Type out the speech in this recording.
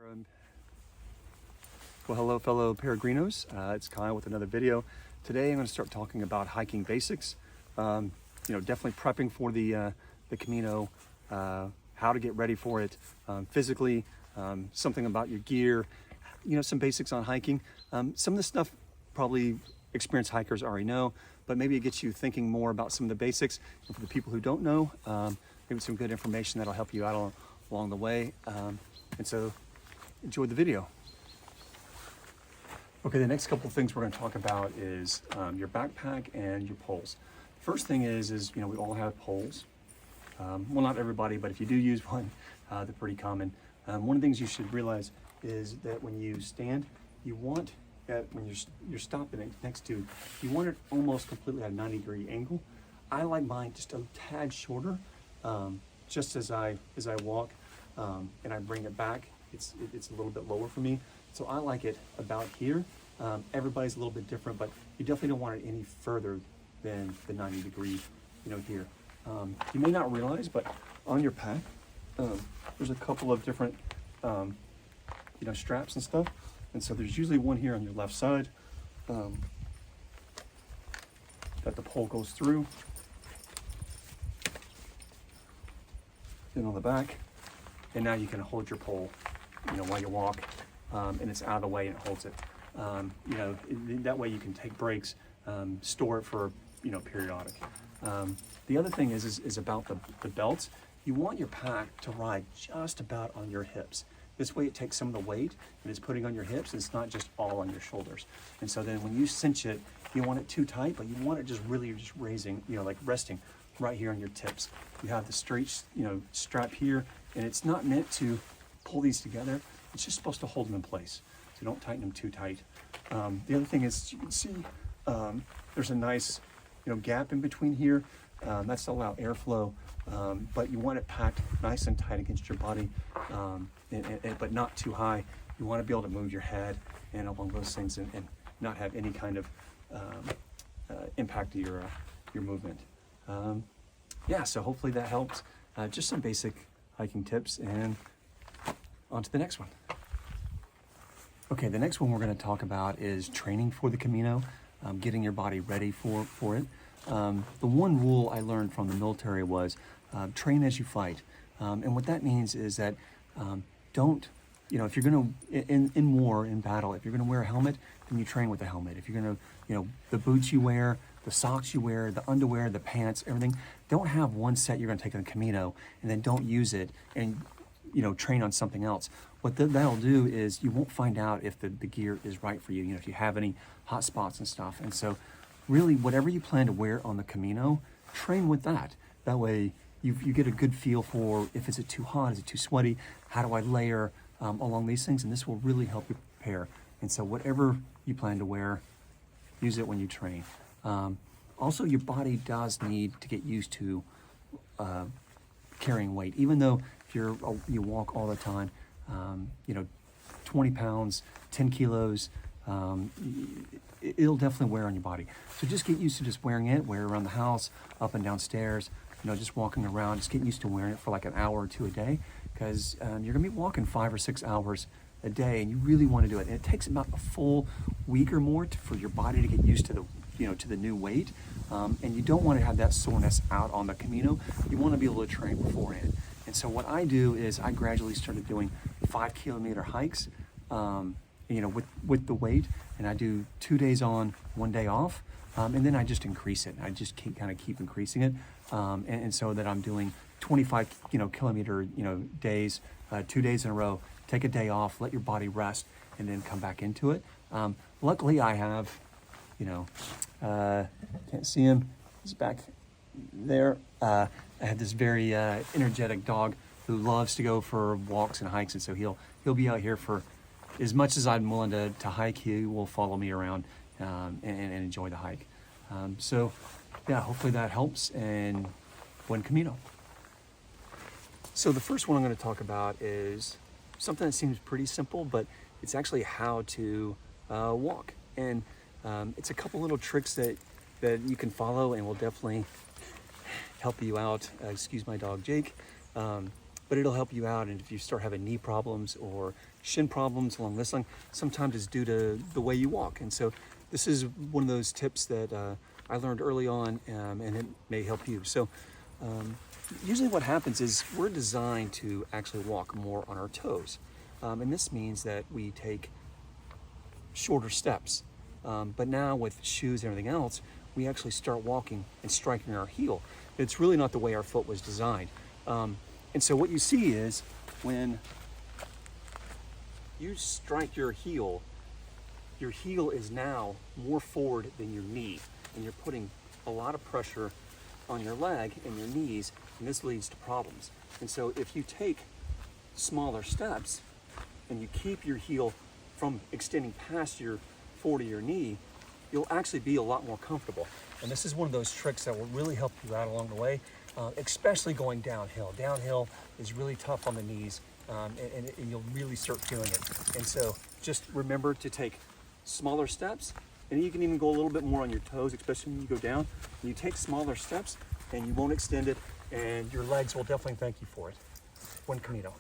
Well, hello fellow peregrinos, it's Kyle with another video. Today I'm going to start talking about hiking basics. Definitely prepping for the Camino, how to get ready for it physically, something about your gear, some basics on hiking. Some of the stuff probably experienced hikers already know, but maybe it gets you thinking more about some of the basics. And for the people who don't know, maybe some good information that'll help you out along the way. And so enjoy the video. Okay, the next couple of things we're going to talk about is your backpack and your poles. First thing is we all have poles. Well, not everybody, but if you do use one, they're pretty common. One of the things you should realize is that when you stand, you want, when you're stopping it next to, you want it almost completely at a 90-degree angle. I like mine just a tad shorter, just as I walk and I bring it back. It's a little bit lower for me, so I like it about here. Everybody's a little bit different, but you definitely don't want it any further than the 90 degree, here. You may not realize, but on your pack, there's a couple of different, straps and stuff. And so there's usually one here on your left side that the pole goes through. Then on the back, and now you can hold your pole, while you walk, and it's out of the way and it holds it. That way you can take breaks, store it for, periodic. The other thing is about the belts. You want your pack to ride just about on your hips. This way it takes some of the weight and it's putting on your hips. It's not just all on your shoulders. And so then when you cinch it, you want it too tight, but you want it just really just raising, like resting right here on your tips. You have the straight, strap here, and it's not meant to pull these together. It's just supposed to hold them in place. So don't tighten them too tight. The other thing is, you can see there's a nice, gap in between here. That's to allow airflow, but you want it packed nice and tight against your body, but not too high. You want to be able to move your head and along those things and not have any kind of impact to your movement. So hopefully that helps. Just some basic hiking tips, and on to the next one. Okay, the next one we're going to talk about is training for the Camino, getting your body ready for it. The one rule I learned from the military was train as you fight. And what that means is that don't, if you're going to, in war, in battle, if you're going to wear a helmet, then you train with a helmet. If you're going to, the boots you wear, the socks you wear, the underwear, the pants, everything, don't have one set you're going to take on the Camino and then don't use it and, train on something else. What that'll do is you won't find out if the gear is right for you, if you have any hot spots and stuff. And so really, whatever you plan to wear on the Camino, train with that. That way you get a good feel for if is it too hot, is it too sweaty, how do I layer along these things, and this will really help you prepare. And so whatever you plan to wear, use it when you train. Also, your body does need to get used to carrying weight. Even though if you walk all the time, 20 pounds, 10 kilos, it'll definitely wear on your body. So just get used to just wearing it, wear it around the house, up and down stairs, just walking around, just get used to wearing it for like an hour or two a day, because you're gonna be walking 5 or 6 hours a day, and you really want to do it. And it takes about a full week or more for your body to get used to the new weight. And you don't want to have that soreness out on the Camino. You want to be able to train beforehand. And so what I do is I gradually started doing 5-kilometer hikes, with the weight, and I do 2 days on, 1 day off, and then I just increase it. I just keep increasing it, and so that I'm doing 25 kilometer days, 2 days in a row. Take a day off, let your body rest, and then come back into it. Luckily, I have, can't see him. He's back there. I have this very energetic dog who loves to go for walks and hikes, and so he'll be out here for as much as I'm willing to hike. He will follow me around and enjoy the hike. Hopefully that helps, and buen camino. So the first one I'm going to talk about is something that seems pretty simple, but it's actually how to walk. And it's a couple little tricks that you can follow and will definitely help you out. Excuse my dog, Jake. but it'll help you out. And if you start having knee problems or shin problems along this line, sometimes it's due to the way you walk. And so this is one of those tips that I learned early on, and it may help you. So usually what happens is we're designed to actually walk more on our toes. And this means that we take shorter steps. But now with shoes and everything else, we actually start walking and striking our heel. It's really not the way our foot was designed. And so what you see is when you strike your heel is now more forward than your knee, and you're putting a lot of pressure on your leg and your knees, and this leads to problems. And so if you take smaller steps and you keep your heel from extending past your forward of your knee, you'll actually be a lot more comfortable. And this is one of those tricks that will really help you out along the way, especially going downhill. Downhill is really tough on the knees, and you'll really start feeling it. And so just remember to take smaller steps, and you can even go a little bit more on your toes, especially when you go down. You take smaller steps and you won't extend it, and your legs will definitely thank you for it. Buen Camino.